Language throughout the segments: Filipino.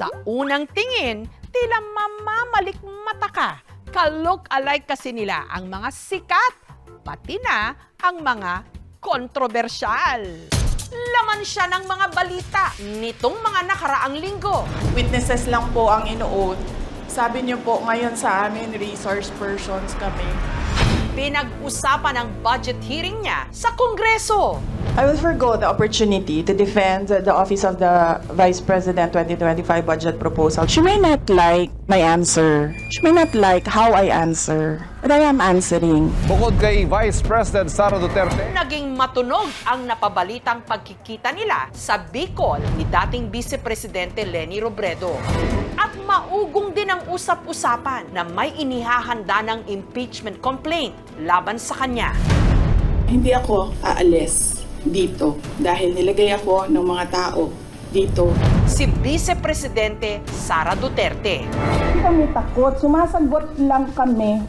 Sa unang tingin, tila mamamalik mata ka. Ka-look alike kasi nila ang mga sikat, pati na ang mga kontrobersyal. Laman siya ng mga balita nitong mga nakaraang linggo. Witnesses lang po ang inuot. Sabi niyo po ngayon sa amin, resource persons kami. Pinag-usapan ang budget hearing niya sa Kongreso. I will forgo the opportunity to defend the Office of the Vice President 2025 budget proposal. She may not like my answer. She may not like how I answer. But I am answering. Bukod kay Vice President Sara Duterte, Naging matunog ang napabalitang pagkikita nila sa Bicol ni dating Vice Presidente Leni Robredo. At maugong din ang usap-usapan na may inihahanda ng impeachment complaint laban sa kanya. Hindi ako aalis dito dahil nilagay ako ng mga tao dito. Si Vice Presidente Sara Duterte. Hindi kami takot. Sumasagot lang kami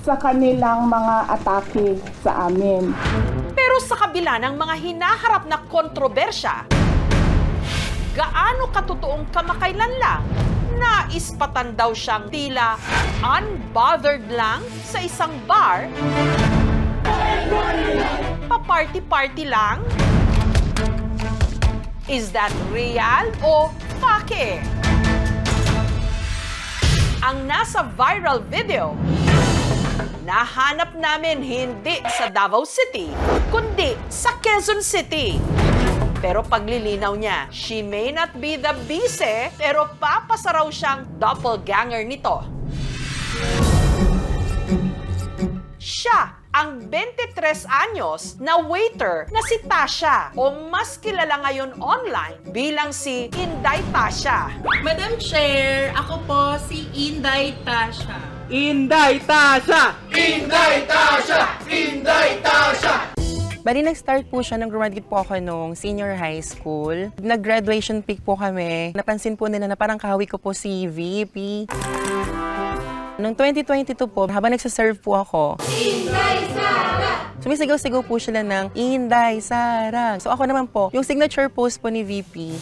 sa kanilang mga atake sa amin. Pero sa kabila ng mga hinaharap na kontrobersya, gaano katotoong kamakailan lang, naispatan daw siyang tila unbothered lang sa isang bar, pa-party-party lang? Is that real o fake? Ang nasa viral video, nahanap namin hindi sa Davao City, kundi sa Quezon City. Pero paglilinaw niya, she may not be the vice, pero papasa raw siyang doppelganger nito. Siya ang 23 anyos na waiter na si Tasha o mas kilala ngayon online bilang si Inday Tasha. Madam Chair, ako po si Inday Tasha. Inday Tasha! Bali, nag-start po siya nung graduate po ako nung senior high school. Nag-graduation pic po kami. Napansin po nila na parang kahawi ko po si VP. Noong 2022 po, habang nagsaserve po ako, Inday Sara! Sumisigaw-sigaw po sila ng Inday Sara. So ako naman po, yung signature post po ni VP,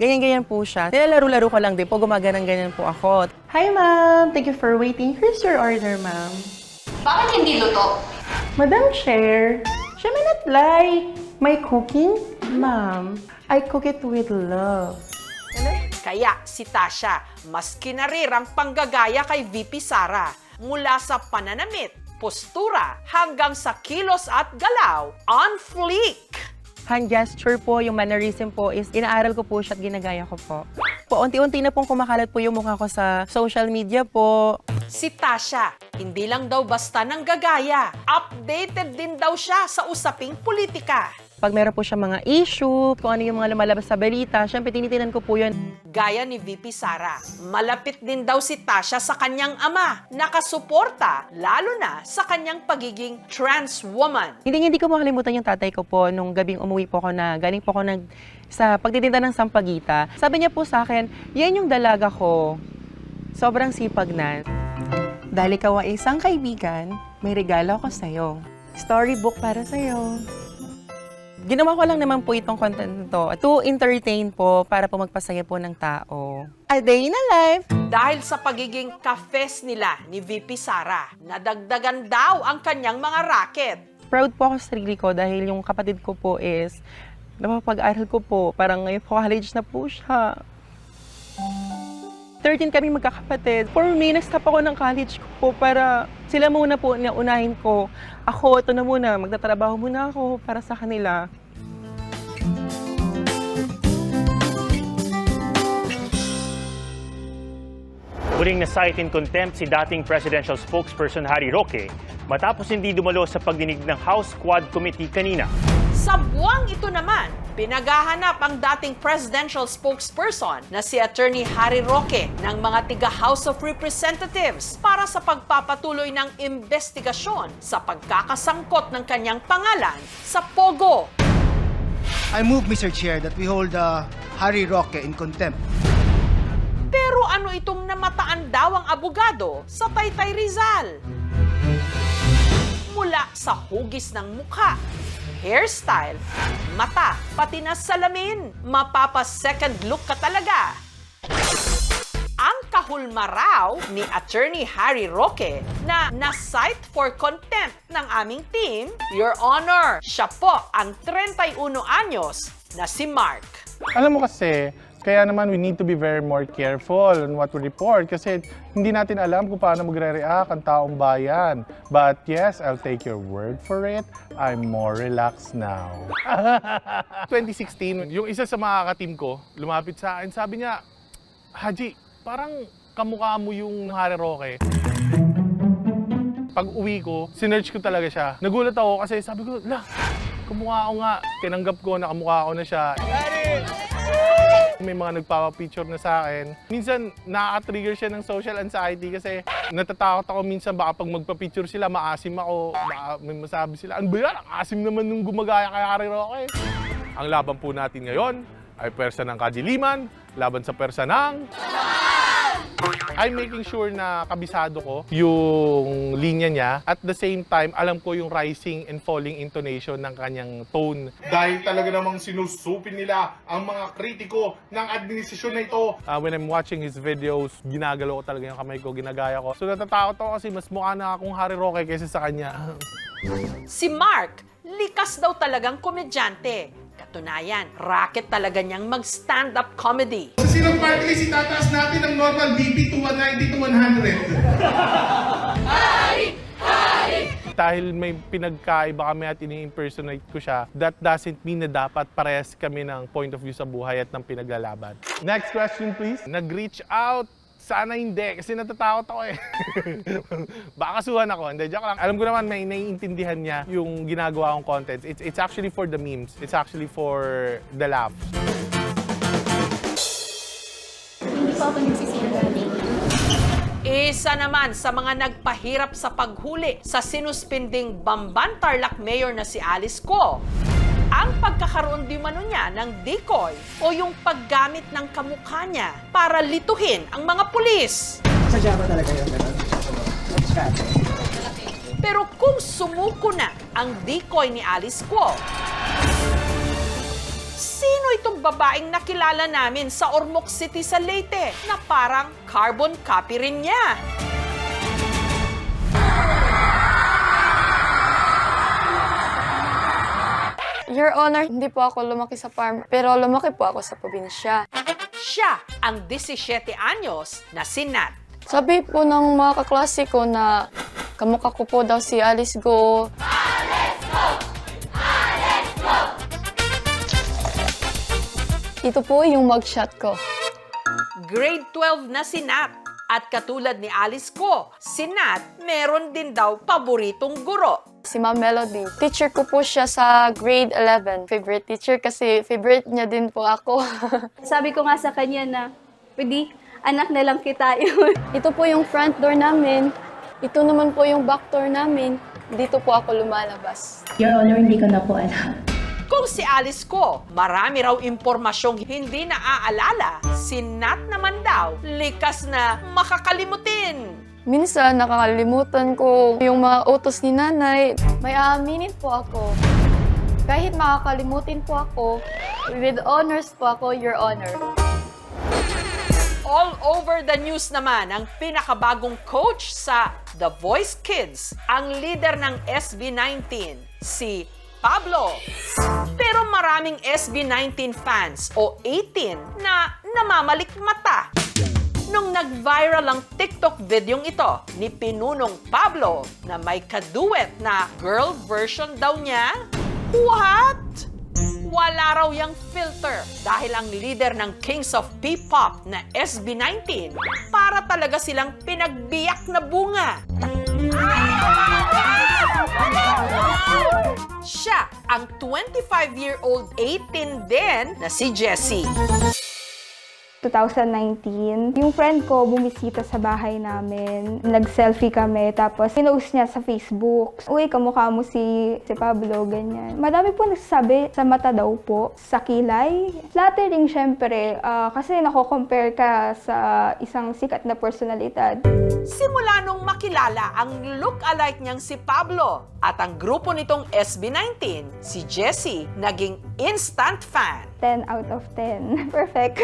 ganyan-ganyan po siya. Nilalaro-laro ko lang din po, gumaganang-ganyan po ako. Hi ma'am, thank you for waiting. Here's your order, ma'am. Bakit hindi luto? Madam Chair, she may not like my cooking. Ma'am, I cook it with love. Kaya si Tasha, mas kinarirang panggagaya kay VP Sara mula sa pananamit, postura, hanggang sa kilos at galaw, on fleek. Hand gesture po, yung mannerism po is inaaral ko po siya at ginagaya ko po. Unti-unti na pong kumakalat po yung mukha ko sa social media po. Si Tasha, hindi lang daw basta ng gagaya, updated din daw siya sa usaping politika. Pag meron po siya mga issue, kung ano yung mga lumalabas sa balita, syempre tinitinan ko po yun. Gaya ni VP Sara, malapit din daw si Tasha sa kanyang ama, nakasuporta lalo na sa kanyang pagiging trans woman. Hindi ko makalimutan yung tatay ko po nung gabing umuwi po ako na galing po ako sa pagtitinda ng sampagita. Sabi niya po sa akin, yan yung dalaga ko. Sobrang sipag na. Dahil ikaw ay isang kaibigan, may regalo ako sa'yo. Storybook para sa'yo. Ginawa ko lang naman po itong content to entertain po para po magpasaya po ng tao. A day in a life! Dahil sa pagiging ka-fest nila ni VP Sara, nadagdagan daw ang kanyang mga racket. Proud po ako sa sarili ko dahil yung kapatid ko po is napapag-aral ko po. Parang ngayon po college na po siya. 13 kami magkakapatid. For me, nag-stop ako ng college ko po para sila muna po unahin ko. Ako, ito na muna, magtatrabaho muna ako para sa kanila. Muling na-cite in contempt si dating presidential spokesperson Harry Roque matapos hindi dumalo sa pagdinig ng House Quad Committee kanina. Sa buwang ito naman, pinaghahanap ang dating presidential spokesperson na si Attorney Harry Roque ng mga tiga House of Representatives para sa pagpapatuloy ng investigasyon sa pagkakasangkot ng kanyang pangalan sa Pogo. I move, Mr. Chair, that we hold Harry Roque in contempt. Pero ano itong namataan daw ang abogado sa Taytay Rizal? Mula sa hugis ng mukha, hairstyle, mata, pati na salamin. Mapapa-second look ka talaga. Ang kahulmaraw ni Attorney Harry Roque na na-cite for contempt ng aming team, Your Honor, siya po ang 31 anyos na si Mark. Alam mo kasi, kaya naman we need to be very more careful on what we report kasi hindi natin alam kung paano magre-react ang taong bayan. But yes, I'll take your word for it. I'm more relaxed now. 2016, yung isa sa mga ka-team ko, lumapit sa akin, sabi niya, Haji, parang kamukha mo yung Harry Roque. Pag uwi ko, sinearch ko talaga siya. Nagulat ako kasi sabi ko, kamukha ako nga. Tinanggap ko na kamukha ako na siya. May mga nagpapapicture na sa akin. Minsan, nakaka-trigger siya ng social anxiety kasi natatakot ako minsan baka pag magpa-picture sila, maasim ako. Baka may masabi sila, ano ba yan? Ang asim naman nung gumagaya kay Harry Roque. Ang laban po natin ngayon ay pwersa ng kadiliman, laban sa pwersa ng... I'm making sure na kabisado ko yung linya niya. At the same time, alam ko yung rising and falling intonation ng kanyang tone. Dahil talaga namang sinusupin nila ang mga kritiko ng administrasyon na ito. When I'm watching his videos, ginagalaw ko talaga yung kamay ko, ginagaya ko. So natatakot ako kasi mas mukha na akong Harry Roque kaysa sa kanya. Si Mark, likas daw talagang komedyante. Katunayan, racket talaga niyang mag-stand-up comedy. Sa sinong party list itataas natin ang normal BP to 190 to 100? Dahil may pinagkaiba kami at ini-impersonate ko siya, that doesn't mean na dapat parehas kami ng point of view sa buhay at ng pinaglalaban. Next question, please. Nag-reach out. Sana hindi, kasi natatakot ako eh. Baka kasuhan ako. Hindi, joke lang. Alam ko naman may naiintindihan niya yung ginagawa kong content. It's actually for the memes. It's actually for the laughs. Hindi po ako nagsisinungaling. Isa naman sa mga nagpahirap sa paghuli sa sinuspinding Bamban Tarlac Mayor na si Alice Go. Ang pagkakaroon di mano niya ng decoy o yung paggamit ng kamukha niya para lituhin ang mga pulis. Sadya ba talaga yun? Pero kung sumuko na ang decoy ni Alice Go, sino itong babaeng nakilala namin sa Ormoc City sa Leyte na parang carbon copy rin niya? Your Honor, hindi po ako lumaki sa farm, pero lumaki po ako sa probinsya. Siya ang 17 anyos na si Nat. Sabi po ng mga kaklase ko na kamukha ko po daw si Alice Go. Alice Go! Alice Go! Ito po yung mugshot ko. Grade 12 na si Nat. At katulad ni Alice Go, si Nat meron din daw paboritong guro. Si Ma'am Melody. Teacher ko po siya sa grade 11. Favorite teacher kasi favorite niya din po ako. Sabi ko nga sa kanya na, pwede, anak na lang kita yun. Ito po yung front door namin. Ito naman po yung back door namin. Dito po ako lumalabas. Your Honor, hindi ko na po alam. Kung si Alice Go, marami raw impormasyong hindi naaalala, si Nat naman daw, likas na makakalimutin. Minsan, nakakalimutan ko yung mga utos ni nanay. May aaminin po ako. Kahit makakalimutin po ako, with honors po ako, Your Honor. All over the news naman ang pinakabagong coach sa The Voice Kids, ang leader ng SB19, si Pablo. Pero maraming SB19 fans o 18 na namamalik mata nung nag-viral ang TikTok videong ito ni Pinunong Pablo na may kaduet na girl version daw niya. What? Wala raw yang filter dahil ang leader ng Kings of P-pop na SB19 para talaga silang pinagbiyak na bunga. Siya ang 25-year-old 18 din na si Jessie. 2019. Yung friend ko bumisita sa bahay namin. Nag-selfie kami, tapos pinost niya sa Facebook. Uy, kamukha mo si Pablo, ganyan. Madami po nagsasabi sa mata daw po, sa kilay. Flattering syempre, kasi nako-compare ka sa isang sikat na personalidad. Simula nung makilala ang look-alike niyang si Pablo at ang grupo nitong SB19, si Jessie naging instant fan. 10 out of 10. Perfect.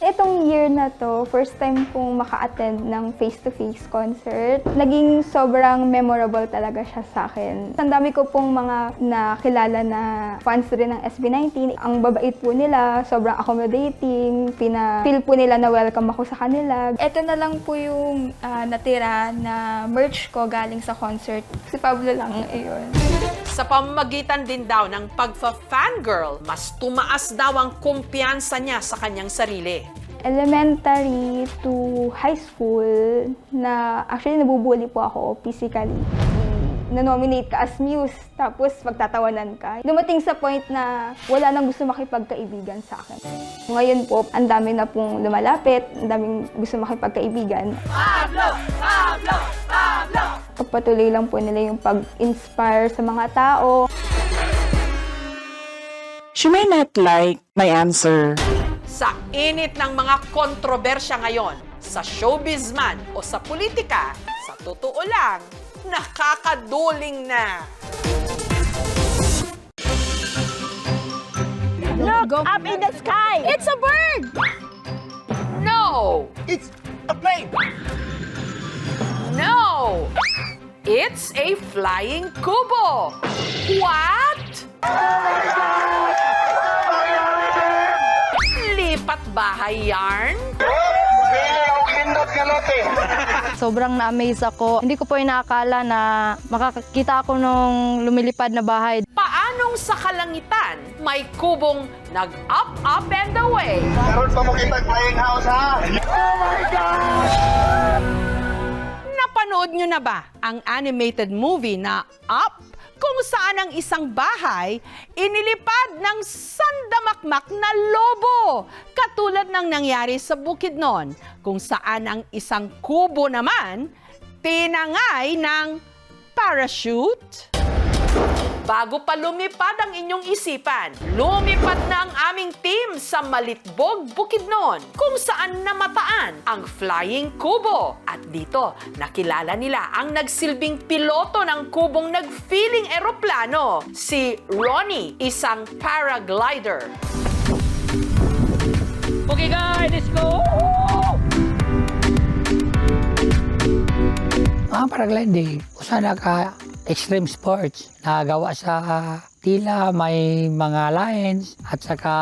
Itong year na to, first time kong maka-attend ng face-to-face concert. Naging sobrang memorable talaga siya sa akin. Ang dami ko pong mga nakilala na fans rin ng SB19. Ang babait po nila, sobrang accommodating, feel po nila na welcome ako sa kanila. Ito na lang po yung natira na merch ko galing sa concert. Si Pablo lang, ayun. Sa pamamagitan din daw ng pagfa-fangirl, mas tumaas daw ang kumpiyansa niya sa kanyang sarili. Elementary to high school na actually nabubuli po ako physically. Na-nominate ka as muse, tapos magtatawanan ka. Dumating sa point na wala nang gusto makipagkaibigan sa akin. Ngayon po, ang dami na pong lumalapit, ang daming gusto makipagkaibigan. Pablo! Pablo! Pablo! Pagpatuloy lang po nila yung pag-inspire sa mga tao. She may not like my answer. Sa init ng mga kontrobersya ngayon, sa showbiz man o sa politika, sa totoo lang, nakakaduling na. Look up in the sky! It's a bird! No! It's a plane! No! It's a flying kubo! What? Lipat bahay yarn? Sobrang na-amaze ako. Hindi ko po inaakala na makakakita ako nung lumilipad na bahay. Paanong sa kalangitan may kubong nag-up and away? Meron pa mo kita flying house, ha? Oh my gosh! Napanood nyo na ba ang animated movie na Up? Kung saan ang isang bahay inilipad ng sandamakmak na lobo. Katulad ng nangyari sa Bukidnon, kung saan ang isang kubo naman tinangay ng parachute. Bago pa lumipad ang inyong isipan, lumipad na ang aming team sa Malitbog, Bukidnon, kung saan namataan ang flying kubo. At dito, nakilala nila ang nagsilbing piloto ng kubong nag-feeling eroplano, si Ronnie, isang paraglider. Okay guys, let's go! Paragliding, usana ka extreme sports na gawa sa tila may mga lines at saka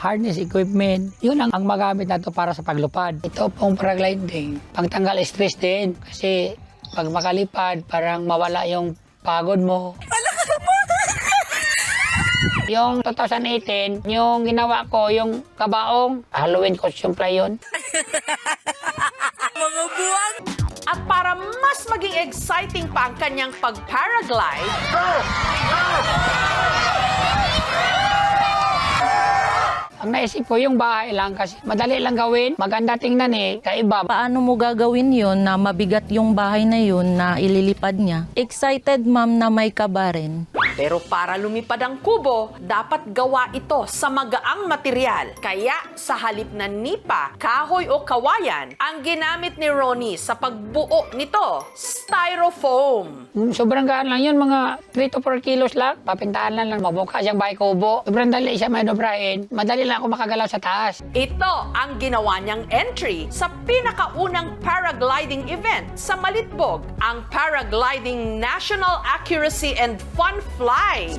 harness equipment. Yun ang magamit nato para sa paglupad. Ito pong paragliding, pangtanggal stress din kasi pag makalipad parang mawala yung pagod mo. Yung 2018, yung ginawa ko, yung kabaong, Halloween costume pala yun. Mga buwang! At para mas maging exciting pa ang kanyang pag-paraglide, Ang naisip ko yung bahay lang kasi madali lang gawin, maganda tingnan kaiba. Paano mo gagawin yun na mabigat yung bahay na yun na ililipad niya? Excited ma'am na may kaba rin. pero para lumipad ang kubo, dapat gawa ito sa magaang material. Kaya sa halip na nipa, kahoy o kawayan, ang ginamit ni Ronnie sa pagbuo nito, styrofoam. Sobrang gaan lang yun, mga 3 to 4 kilos lang. Papintahan lang, magbuka siyang bahay kubo. Sobrang dali siya manobrahin. Madali lang ako makagalaw sa taas. Ito ang ginawa niyang entry sa pinakaunang paragliding event sa Malitbog, ang Paragliding National Accuracy and Fun Fly.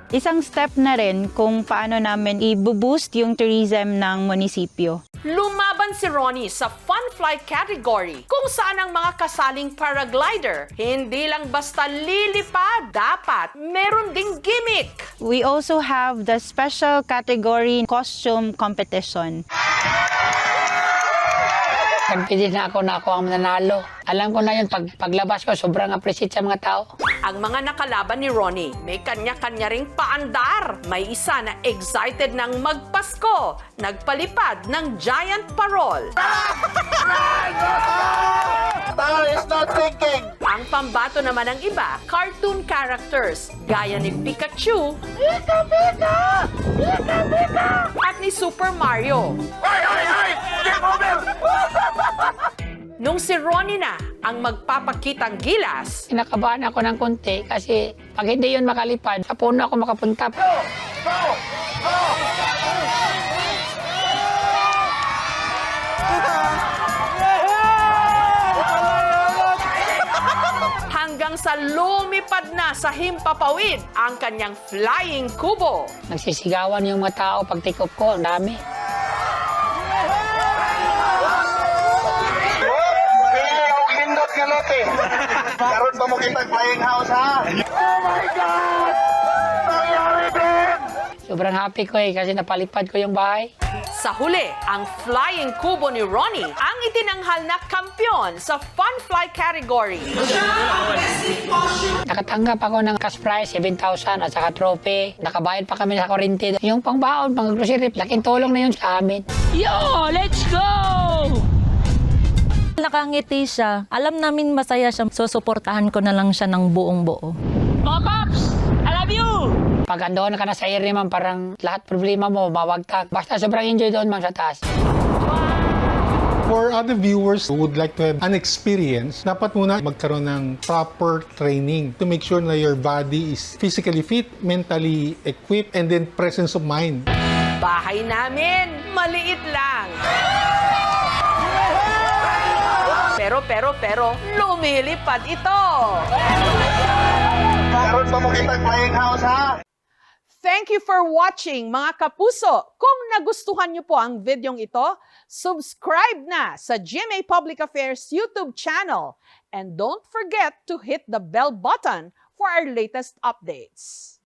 Isang step na rin kung paano namin i-boost yung tourism ng munisipyo. Lumaban si Ronnie sa Fun Fly category, kung saan ang mga kasaling paraglider, hindi lang basta lilipad, dapat meron ding gimmick. We also have the special category costume competition. Confident na ako ang mananalo. Alam ko na yun, paglabas ko, sobrang appreciate sa mga tao. ang mga nakalaban ni Ronnie. May kanya-kanya ring paandar. May isa na excited ng magpasko, nagpalipad ng giant parol. Ang pambato naman ng iba, cartoon characters, gaya ni Pikachu at ni Super Mario. Nung si Ronnie na ang magpapakitang gilas, Kinakabahan ako ng konti kasi pag hindi yun makalipad, sa puno ako makapunta. hanggang sa lumipad na sa himpapawid ang kanyang flying kubo. Nagsisigawan yung mga tao pag take-off ko, ang dami. Karoon pa mo kitang flying house, ha? Oh my God! Nangyari din! Sobrang happy ko kasi napalipad ko yung bahay. Sa huli, ang flying kubo ni Ronnie ang itinanghal na kampiyon sa fun fly category. Nakatanggap ako ng cash prize, 7,000 at saka trophy. Nakabayad pa kami sa kurente. Yung pangbaon, pang grocery, laking tulong na yun sa amin. Yo, let's go! Nakangiti siya. Alam namin masaya siya. Susuportahan ko na lang siya ng buong buo. Mga Paps, I love you! Pag andoon ka na sa area, ma'am, parang lahat problema mo, mawagtag. Basta sobrang enjoy doon, ma'am, sa taas. For other viewers who would like to have an experience, dapat muna magkaroon ng proper training to make sure na your body is physically fit, mentally equipped, and then presence of mind. Bahay namin, maliit lang. Pero, lumilipad ito. Karoon pa mo kitang flying house, ha? Thank you for watching, mga kapuso. Kung nagustuhan niyo po ang videong ito, subscribe na sa GMA Public Affairs YouTube channel. And don't forget to hit the bell button for our latest updates.